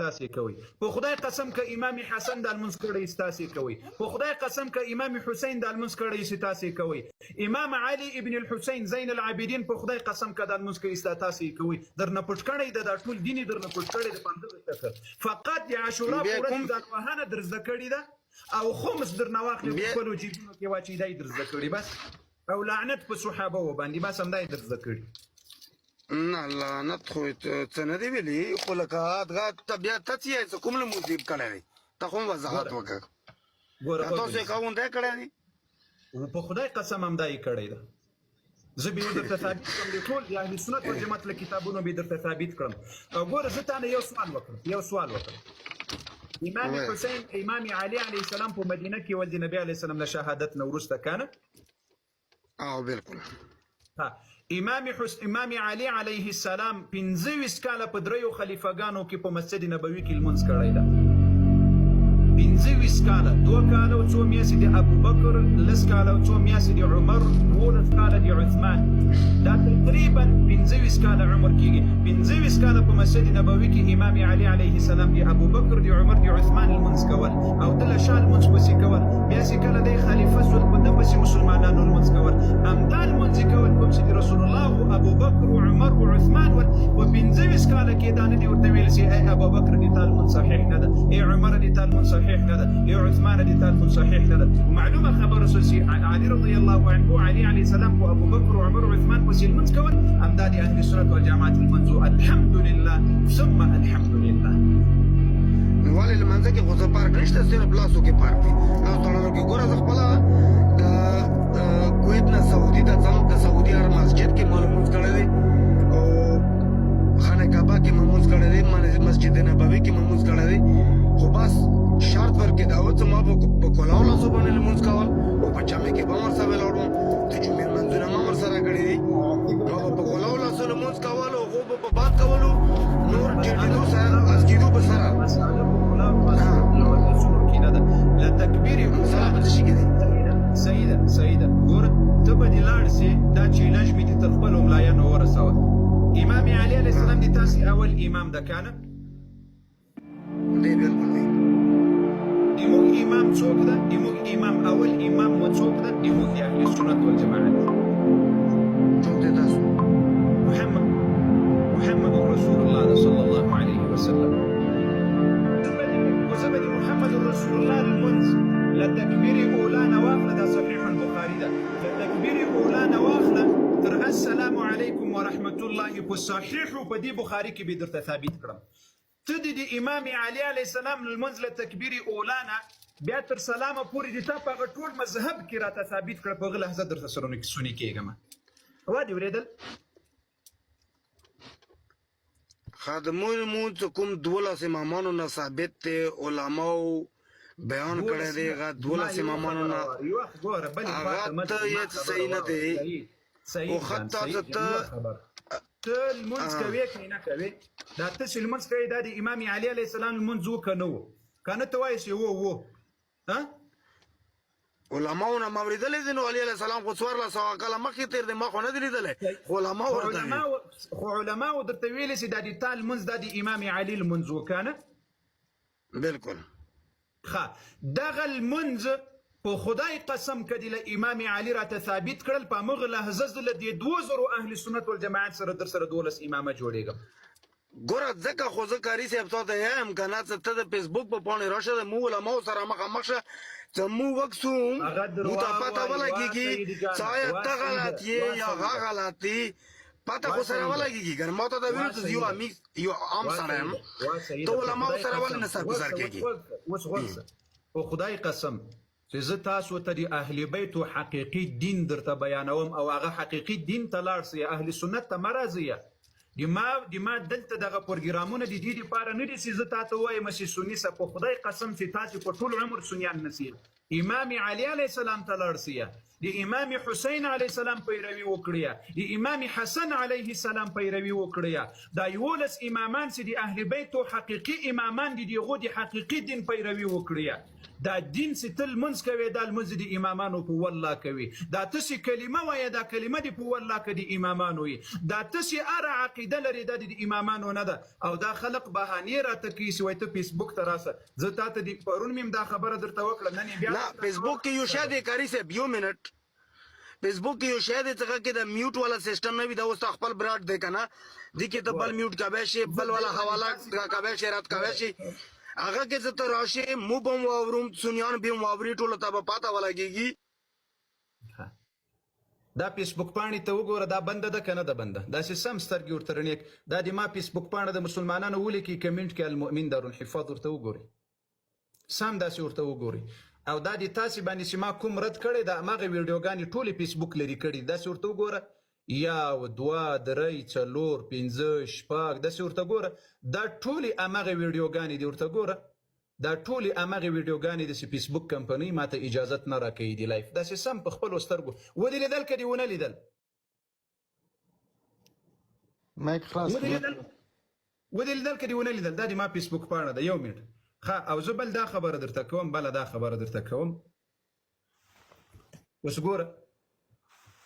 تاسې کوي. په خدای قسم که امام حسن د لمونځ کړی تاسې کوي. په خدای قسم که امام حسین د لمونځ کړی تاسې کوي. امام علي ابن الحسین زین العابدین په خدای قسم که د لمونځ کوي تاسې کوي. درنه پټ کړی د ټول دین درنه پټ کړی د پنځه ټکر. فقط د عاشورا په ورځ ځان وهنه در زده کړې ده او خمس درنه واخلي په خپلو جیبونو کې واچوي دا یې در زده کړي بس او لعنت په صحابه وباندې بس همدا یې در زده کړي. نه لعنت خو څه نه دی ویلي خو لکه دغه طبیعت ته چې یې څه کوم لمونځ دې کړی دی ته خو هم وضاحت وکړه. تاسو یې کوونکی کړی دی؟ په خدای قسم همدا یې کړی ده. زه به یې درته ثابت کړم د ټول د اهل سنت والجماعت له کتابونو به یې درته ثابت کړم. او ګوره زه تا نه یو سوال وکړم. امام حسین امام علي علیه السلام په مدینه کې ول د نبي علیه السلام له شهادت نه وروسته کنه؟ بالکل. امام علي علیه السلام 25 کاله په دریو خلیفګانو کې په مسجد نبوي کې لمونځ کړی ده. 25 کاله، 2 کاله او 2 میاشتې د ابوبکر، 10 کاله او 2 میاشتې د عمر، 12 کاله د عثمان. دا تقریبا 25 کاله عمر کېږي. 25 کاله په مسجد نبوي کې امام علي علیه السلام د ابوبکر، د عمر، د عثمان لمونځ کول او د له شا لمونځ پسې کول. بیا چې کله دی خلیفه شول په ده پسې مسلمانانو لمونځ کول. همدا لمونځ یې کول کوم چې د رسول الله و ابوبکر و عمر و عثمان ول. په 25 کاله کې دا نه دي ورته ویل چې ای ابوبکر دې تا لمونځ صحیح نه ده، ای عمر دې تا لمونځ صحیح نه ده، ای عثمان دې تا لمونځ صحیح نه ده. معلومه خبره شوه چې علي رضی الله عنه علي علیه السلام و ابوبکر و عمر و عثمان پسې لمونځ کول همدا د اهل سنت والجماعت لمونځ. الحمدلله ثم الحمدلله. ولې لمانځه کې خو څه فرق نشته، صرف لاسو کې فرق دی. لاسو تړلو کې ګوره زه خپله د کویت نه سعودي ته ځم، د سعودي عرب مسجد کې ما لمونځ کړی دی او خانه کعبه کې ما لمونځ کړی دی، مسجد نبوي کې ما لمونځ کړی دی. خو بس شرط ورکې دا و چې ما په کلاو لاسو باندې لمونځ کول او په جامع کې به هم ورسره ولاړ وم. د جمعې لمونځونه ما هم ورسره کړي دي. ما به په کلاو لاسو لمونځ کول او هغو به په باد کولو، نور جلدېدو سره ازګېدو به سره له تکبیر سلام څه شي کې دی. سیده ګوره ته به دې لاړ سې دا چیلنج مې دې تر خپلو ملایانو ورسوه. امام علي علیه السلام دې تاسې اول امام ده کنه؟ دی بلکل دی. زموږ امام څوک ده؟ زموږ امام اول امام مو څوک ده؟ زموږ د اهل سنت والجماعت څوک دی تاسو؟ محمد رسول الله صلی الله علیه وسلم. وزه به د محمد رسول الله لمونځ له تکبیر اولا نه واخله، دا صحیح البخاري ده، له تکبیر اولا نه واخله تر السلام علیکم ورحمة الله په صحیحو په دې بخاري کې به درته ثابت کړم. ته د امام علي علیه السلام لمونځ له تکبیر اولا نه بیا تر سلامه پورې د تا په هغه ټول مذهب کې راته ثابت کړه. په هغه لحظه درته سني کېږم. وا دې اورېدل؟ خادمو لمونځ کوم 12 امامانو نه ثابت دی، علماو بیان کړی دی. هغه 12 امامانو نه هغه ته یې صحیح نه دی او حتی ته لمونځ کوې که نه کوې، دا ته چې لمونځ کوې دا د امام علي علیه السلام لمونځ و که نه و؟ که نه ته وایې چې و علماو نه ما اورېدلی دی. نو علي علیه السلام خو 1400 کاله مخکې تېر دی، ما خو نه دی لیدلی. خو علماو ورته خو علماو درته ویلي چې دا د تا لمونځ دا د امام علي لمونځ و که نه؟ بلکل. ښه دغه لمونځ په خدای قسم که دې له امام علي راته ثابت کړل په همغه لحظه زه له دې 2000 اهل سنت والجماعت سره در سره 12 امامه جوړېږم. ګوره ځکه خو زه کاري صاحب تا ته یم که نه، ته د فیسبوک په پاڼې راشه د مو علماو سره مخامخ شه چې موږ وکسوم مو ته پته ولګېږي چې آیا ته غلط یې یا هغه غلط دی، پته خو سره ولګېږي که نه. ما ته دا ویلو چې یو عام سره یم، ته علماو سره ولې نه سرګزر کېږي؟ اوس غوږ په خدای قسم چې زه تاسو ته د اهل بیتو حقیقي دین درته بیانوم او هغه حقیقي دین ته لاړ سئ، اهل سنت ته مه راځئ. د ما دلته دغه پروګرامونه د دې دپاره نه دي چې زه تا ته ووایم چې سني سه، په خدای قسم چې تاسې په ټول عمر سنیان نه سئ. امام علي علیه السلام ته لاړ سئ، د امام حسین علیه السلام پیروي وکړئ، د امام حسن علیه السلام پیروي وکړئ. دا 11 امامان چې د اهل بیتو حقیقي امامان دي، د هغو د حقیقي دین پیروي وکړئ. دا دین سي تل منځ کوي دا لمونځ د امامانو په والله کوي دا تاسې کلمه وایه دا کلمه دې په والله که د امامانو وي دا تاسې هره عقیده لري دا د امامانو نه ده او دا خلق بهانې راته کوي چې وایي ته فیسبوک ته راسه زه تا ته د پرون مې دا خبره درته وکړه نن یې بیا نه فیسبوک کې یو شی دی کاري صاحب یو منټ فیسبوک کې یو شی دی څنګه کې د میوټ والا سیستم نه وي دا اوس خپل براډ دی که نه دې کې ته بل میوټ کوی شي بل والا حواله کوی شي رد کوی شي هغه کې څه ته راشي مو به هم واورم سنیان به هم واوري ټولو ته به پاته ولګېږي دا فیسبوک پاڼې ته وګوره دا بنده ده که نه ده بنده داسې سم سترګې ورته رڼېک دا د ما فیسبوک پاڼه د مسلمانانو ولیکي کمنټ کې المؤمن دارالحفاظ ورته وګورئ سم داسې ورته وګورئ او دا د تاسې باندې چې ما کوم رد کړی د هماغه ویډیوګانې ټولې فیسبوک لري کړي داسې ورته وګوره یو دوه درې څلور پنځه شپږ داسې ورته ګوره دا ټولې هماغه ویډیوګانې دي ورته ګوره دا ټولې هماغه ویډیوګانې د فیسبوک کمپنۍ ما ته اجازت نه راکوي د لایف داسې سم په خپلو سترګو ودې لیدل که دې ونه لیدل مایک خلاص ودې لیدل که دې ونه لیدل دا د ما فیسبوک پاڼه ده یو منټ ښه او زه بل دا خبره درته کوم بله دا خبره درته کوم اوس ګوره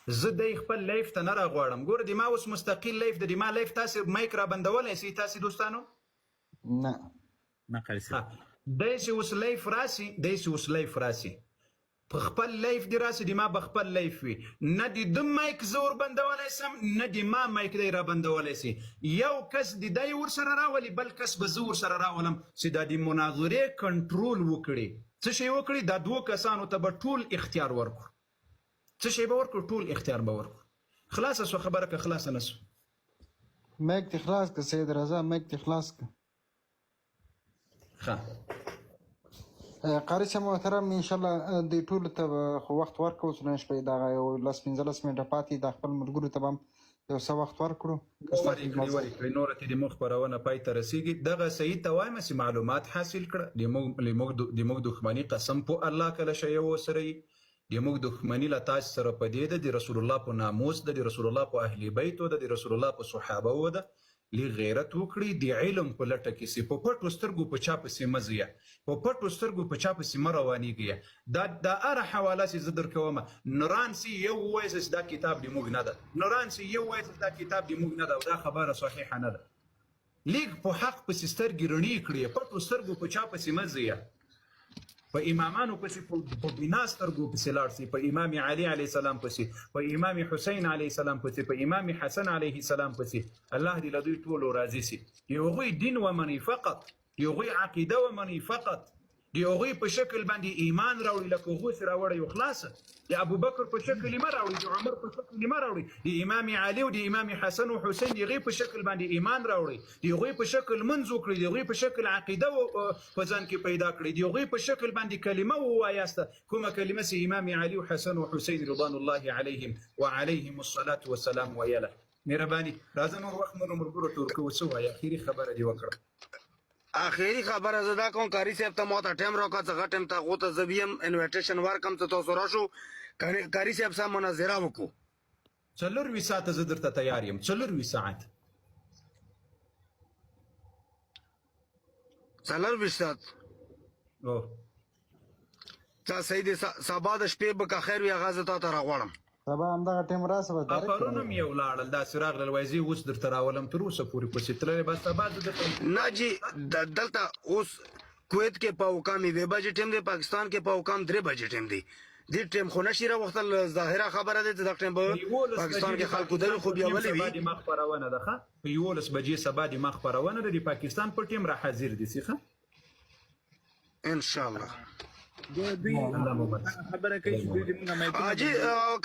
زه دی خپل لایف ته نه راغواړم ګوره د ما اوس مستقل لایف د ما لایف تاسې مایک را بندولی سئ تاسې دوستانو نه دی چې اوس لایف راسي دی چې اوس لایف راسي په خپل لایف دی راسي د ما به خپل لایف وي نه د ده مایک زه ور بندولی سم نه د ما مایک دی را بندولی سي یو کس د دی ورسره راولي بل کس به زه ورسره راولم چې دا د مناظرې کنټرول وکړي څه شی وکړي دا دوه کسانو ته به ټول اختیار ورکړو څه شی به ورکړو ټول اختیار به ورکړو خلاصه سوه خبره که خلاصه نه سو مایک دې خلاص که سید رضا مایک دې خلاص که ښه قاري صاحب محترم انشاءالله دې ټولو ته خو وخت ورکړو اوس نن شپې دغه یو 10-15 منټه پاتې د خپل ملګرو ته به هم یو څه وخت ورکړو ورکړئ نوره ته د موږ خپرونه پای ته رسېږي دغه سعید ته وایم چې معلومات حاصل کړه د موږ دښمني قسم په الله کله شی یو سره وي د موږ دښمني له تاسو سره په دې ده د رسول الله په ناموس ده د رسول الله په اهل بیتو ده د رسول الله په صحابهو ده لږ غیرت وکړي د علم په لټه کې سي په پټو سترګو په چا پسې مه ځئ په پټو سترګو په چا پسې مه روانېږئ دا هره حواله چې زه درکومه نوران سي یو ووایي چې دا کتاب د موږ نه ده نوران سي یو ووایي چې دا کتاب د موږ نه ده او دا خبره صحیحه نه ده لیږ په حق پسې سترګې رڼې کړي پټو سترګو په چا پسې مه ځئ په امامانو پسې په بنا سترګو پسې لاړ سي په امام علي علیه السلام پسې په امام حسین علیه السلام پسې په امام حسن علیه السلام پسې الله دې له دوی ټولو راضي سي د هغوی دین ومني فقط د هغوی عقیده ومني فقط د هغوی په شکل باندې ایمان راوړي لکه هغوی چې راوړی یو خلاصه د ابوبکر په شکل یې مه راوړي د عمر په شکل یې مه راوړي د امام علي او د امام حسن او حسین د هغوی په شکل باندې ایمان راوړي د هغوی په شکل لمونځ وکړي د هغوی په شکل عقیده په ځان کې پیدا کړي د هغوی په شکل باندې کلمه ووایاسته کومه کلمه چې امام علي او حسن او حسین رضوان الله علیهم وعلیهم الصلاة والسلام ویله مهرباني راځه نور وخت مو ملګرو ته ورکوو څه وایي اخري خبره دې وکړه اخیری خبره زه دا کوم کاري صاحب ته ماته ټایم راکړه څه ټایم ته هغو ته زه بیا هم انویټیشن ورکړم چې تاسو راشو کاري صاحب سره مناظره وکړو 24 ساعته زه درته تیار یم 24 ساعت 24 ساعت چا صحیح دی سبا د شپې به که خیر وي هغه زه تا ته راغواړم سبا همدغه ټیم راسه به پرون هم یو لاړل داسې راغلل وایي زه اوس درته راولم تر اوسه پورې پسې تللی به سبا زه درته نه جی دلته اوس کویت کې په اوقام 2 بجې ټیم دی پاکستان کې په اوقام 3 بجې ټیم دی دې ټیم خو نشي راوختل ظاهره خبره ده چې دغه ټیم به پاکستان کې خلکو دل خو بیا ولې وي د مخ خبرونه ده ښه په 11 بجې سبا د مخ خبرونه ده د پاکستان په ټیم را حاضر دي ښه ان شاء الله دوی خبره کوي دوی موږ مې اجي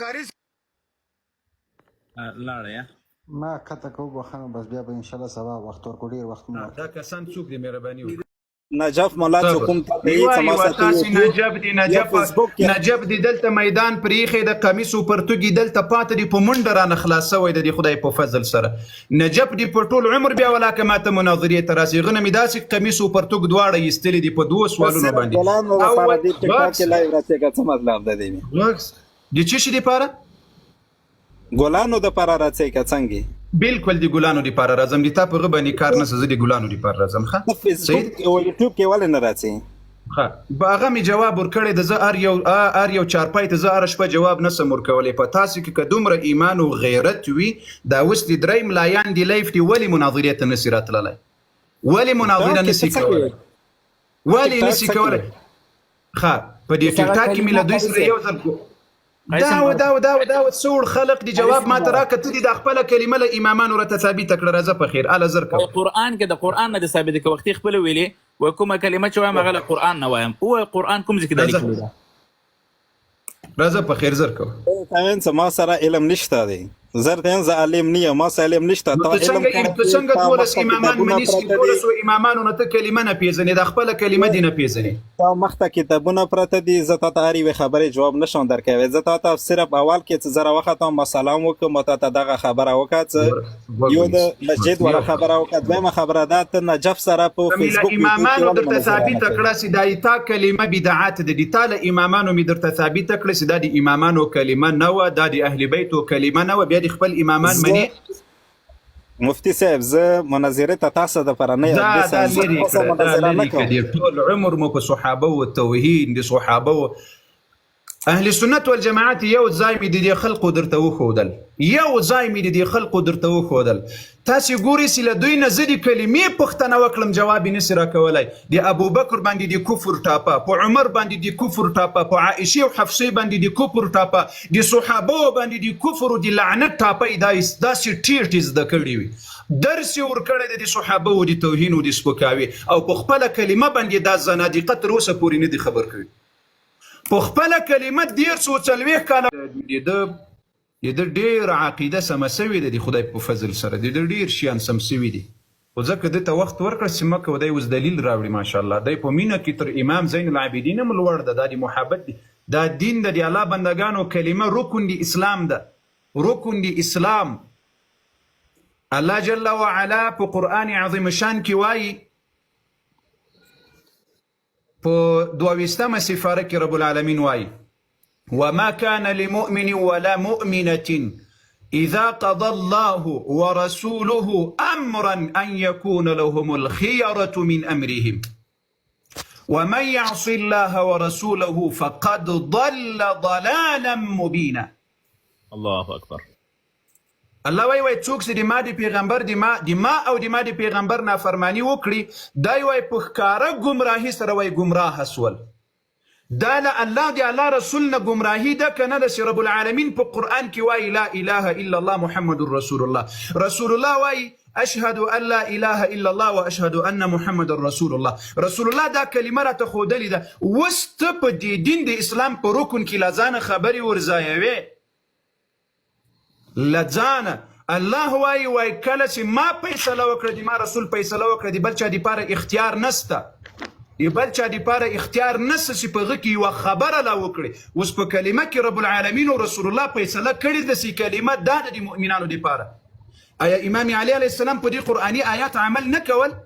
کاری لاړه یا ما کته کو بخنه بس بیا به ان شاء الله سبا وخت ورکو ډیر وخت مو دا کسان څوک دي مهرباني وکړئ نجف مولا حکومت نجف دی دلته میدان پریخي د قمیص او پرتګي دلته پاتې دی په منډه را نخلاصوي د خدای په فضل سره نجف دی په ټول عمر بیا ولا کماته مناظرې تراسي غنه می داسې قمیص او پرتګ دواړه یستل دي په دوه سوالونو باندې او په دې ټیک ټاک کې لایو راځي څه مطلب ده دی د چی شي دی پاره ګولانو د پاره راځي که څنګه بالکل دی ګولانو دی پاره راځم دي تا په غبني کار نه زه دی ګولانو دی پاره راځم ښه فیسبوک او یوټیوب کې ولې نه راځي هغه مې جواب ورکړی د زه هر یو چارپای ته زه هره شپه جواب نسم ورکولی په تاسو کې که دومره ایمان و غیرت وي دا اوس د درې ملایان دي لیف دي ولې مناظرې ته نسي راتللی ولې مناظره نسي کولی ولې نسي کولی په دې ټیک ټاک کې مې له دوی سره یو ځل دا څوړ خلق دي جواب ما ته راکړه ته دې د خپله کلمه له امامانو راته ثابته کړه راځه په خیر اله زر کوه قرآن کې د قرآن نه د ثابته که وختي خپله ویلې و کومه کلمه چې وایم هغه له قرآن نه وایم ووایه قرآن کوم ځای کې دا لیکلي ده راځه په خیر زر کوه تاوین ما سره علم نشته دی زر ته زه عالم نه یم ما سره علم نشته ته څنګه دولس امامان منیسي دولسو امامانو نه ته کلمه نه پېژنې د خپله کلمه دې نه پېژنې تا مخته کتابونه پرته دي زه تا ته هر یوې خبرې جواب نشم درکوی زه تا ته صرف اول کې چې زه راوختم ما سلام وکړم ما تا ته دغه خبره وکړه چې یو د مسجد والا خبره وکړه دویمه خبره دا ته نجف سره په فیسبوک امامانو درته ثابته کړه چې دا تا کلمه بدعت ده د تا له امامانو مې درته ثابته کړه چې دا د امامانو کلمه نه وه دا د اهل بیتو کلمه نه وه بیا د خپل امامان منی مفتی صاحب زه مناظرې ته تاسو دپاره نه یم دا لرې کړه ټول عمر مو په صحابه و توحید د صحابه و اهل سنت والجماعت یو ځای مې د دې خلقو درته وښودل یو ځای مې د دې خلقو درته وښودل تاسې ګورئ چې له دوی نه زه د کلمې پوښتنه وکړم جواب یې نسي راکولی د ابوبکر باندې د کفر ټاپه په عمر باندې د کفر ټاپه په عائشې او حفصې باندې د کفر ټاپه د صحابو باندې د کفر او د لعنت ټاپه یې داسې ټیټ زده کړي وي درس یې ورکړی د صحابو د توهین او د سپکاوي او په خپله کلمه باندې دا زنادقه تر اوسه پورې نه دي خبر کړي په خپله کلمه 140 کاله د ډېر عقیده سمه سوې ده د خدای په فضل سره د ډېر شیان سم سوي دي خو ځکه ده ته وخت ورکړه چې مه کوه دی اوس دلیل راوړي ماشاءالله دی په مینه کې تر امام زین العابدین هم لوړ ده دا د محبت دی دا دین د الله بندگانو کلمه رکن د اسلام ده رکن د اسلام الله جل وعلا په قرآن عظیم شان کې وایي په 22 سپاره کې رب العالمین وایي وما كان لمؤمن ولا مؤمنة إذا قضى الله ورسوله أمرا أن يكون لهم الخيرة من أمرهم ومن يعص الله ورسوله فقد ضل ضلالا مبينا الله أكبر الله وای څوک چې د ما د پیغمبر د ما او د ما د پیغمبر نافرمانی وکړي دا وای په ښکاره ګمراهي سره وای ګمراه سول دا له الله د الله رسول نه ګمراهي ده که نه ده چې رب العالمین په قرآن کې وایي لا اله الا الله محمد رسول الله رسول الله وایي اشهد ان لا اله الا الله واشهد ان محمد رسول الله رسول الله دا کلمه راته ښودلې ده اوس ته په دې دین د اسلام په رکن کې له ځانه خبرې ورځایوې لځانه الله وای کله چې ما فیصله وکړه د ما رسول فیصله وکړه د بل چا دپاره اختیار نسته د بل چا دپاره اختیار نسته چې په هغه کې یوه خبره لا وکړي اوس په کلمه کې رب العالمین او رسول الله فیصله کړې ده چې کلمه دا ده د مؤمنانو دپاره آیا امام علی علیه السلام په دې قرآني آیات عمل نه کول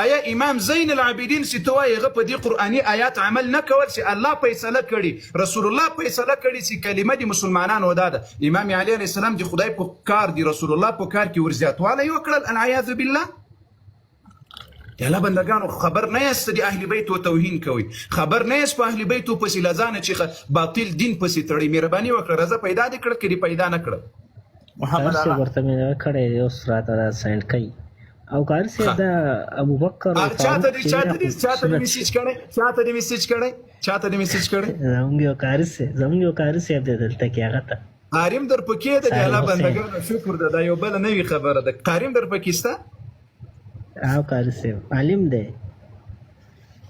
آیا امام زین العابدین چې ته وایې هغه په دې قرآني آیات عمل نه کول چې الله فیصله کړي رسول الله فیصله کړي چې کلمه د مسلمانانو دا ده امام علی علیه السلام د خدای په کار د رسول الله په کار کې ورزیاتوالی وکړل العیاذ بالله د الله بندګانو خبر نه یاست د اهل بیتو توهین کوئ خبر نه یاست په اهل بیتو پسې له ځانه چې باطل دین پسې تړئ مهرباني وکړه راځه پیدا دې کړه که دې پیدا نه کړه محمد ورته مې کړی اوس راته دا سینډ کوي او کار صاحب دا ابوبکر چاته دې میسیج کړی زموږ یو کار صاحب دی دلته کې هغه ته قاریم در پکې ده د الله بندګانو شکر ده دا یو بله نوې خبره ده قاریم در پکې سته او کار صاحب عالم دی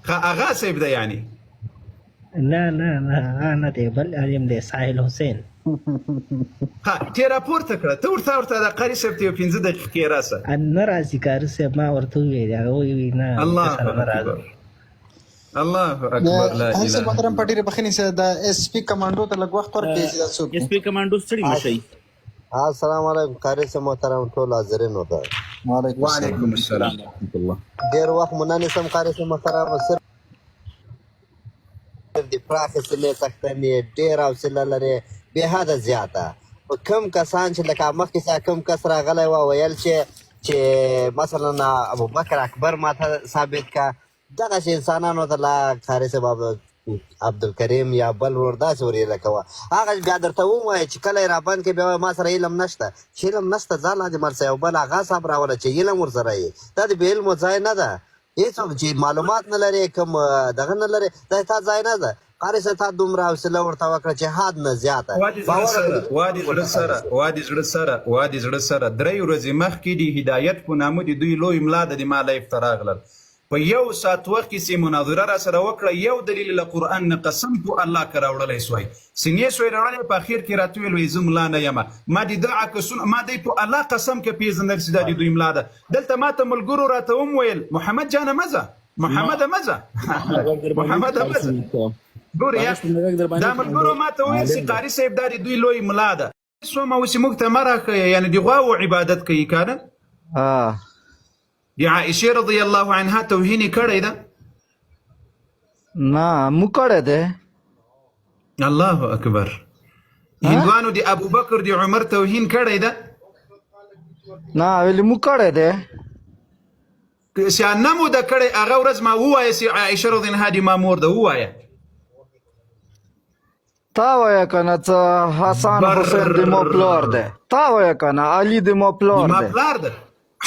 اغا صاحب ده یعنی نه دی بل عالم دی ساحل حسین تی راپورته کړه ته ورته د قاري صاحب ته یو 15 دقیقې راسه نه راځي کار صاحب ما ورته وویل هغه وایي نه الله اکبر لا اله الا محترم پټیره بخنی سره د اس پی کمانډو ته لږ وخت ورکړئ چې دا څوک اس پی کمانډو ستړي مشي السلام علیکم قاری صاحب محترم ټول حاضرین وته وعلیکم السلام ورحمۃ الله ډیر وخت مونږ سم قاری صاحب محترم سر د پراخ سلې تختنې ډیر حوصله لري به حد زیاته کم کسان چې لکه مخکې څخه کم کس راغلی و ویل چې مثلا ابوبکر اکبر ماته ثابت کا دغسې انسانانو ته لا قاري صاحب عبدالکریم یا بل ورور داسې وریله کوه هغه بیا درته ووایه چې کله یې رابند کړې بیا وایي ما سره علم نشته چې علم نشته ځه لاندې مرسه یو بل هغه صاحب راوله چې علم ورسره یې دا د بې علمو ځای نه ده هېڅوک چې معلومات نه لرې کوم دغه نه لرې دا تا ځای نه ده قاري صاحب تا دومره حوصله ورته وکړه چې حد نه زیاته وادي زړه سره 3 ورځې مخکې د هدایت په نامه د دوی لوی ملا د ما لایف ته راغلل په 1 ساعت وخت کې چې مناظره را سره وکړه یو دلیل له قرآن نه قسم په الله که راوړلی سوی سینې سوی راوړلی په اخر کې راته ویل وایي زه ملا نه یم ما د ده عکسونه ما دی په الله قسم که پېژندل چې دا د دوی ملا ده دلته ما ته ملګرو راته هم ویل محمد جانه مه ځه محمده مه ځه محمده مه ځه ګورې دا ملګرو ما ته ویل چې قاري صاحب دا د دوی لوی ملا ده سومه اوس موږ ته مه راښیه یعنې د غواوو عبادت کوي که نه د عائشې رضی الله عنها توهین یې کړی ده نه مو کړی دی الله اکبر هندوانو د ابوبکر د عمر توهین کړی ده نه ویلې مو کړی دی چې نه مو ده کړی هغه ورځ ما ووایه چې عائشه رضی الله عنها د ما مور ده ووایه تا وایه که نه څه حسن حسین د مو پلار دی تا وایه که نه علي د مو پلار دی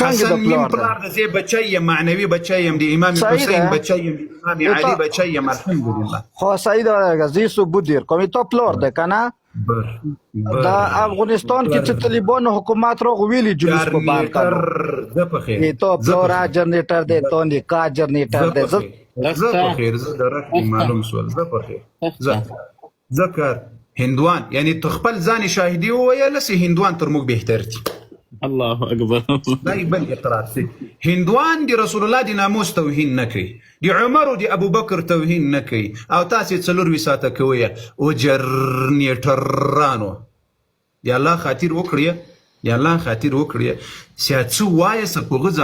حسن مين پلار ده زي بچایم معنوي بچایم د امام حسین بچایم د امام علي بچایم الحمدلله خو صحیح ده زی ثبوت دیر کومې تو پلار ده که نه دا افغانستان کې چې طالبانو حکومت راغ ویلي جلوس په باندې کړو تو پلورا جنریټر دی تو نکاح جنریټر دی زه په خیر زه درک معلوم سول زه په خیر ذکر هندوان یعنی تو خپل ځان شاهدي وویل چې هندوان تر موږ بهتر دي الله اکبر دا بل اقرار سي هندوان د رسول الله د ناموس توهین نه کوي د عمر او د ابوبکر توهین نه کوي او تاسو څلور وساته کوي او جرنیټرانو یا الله خاطر وکړي یا الله خاطر وکړي سیاڅو وایه سپوغه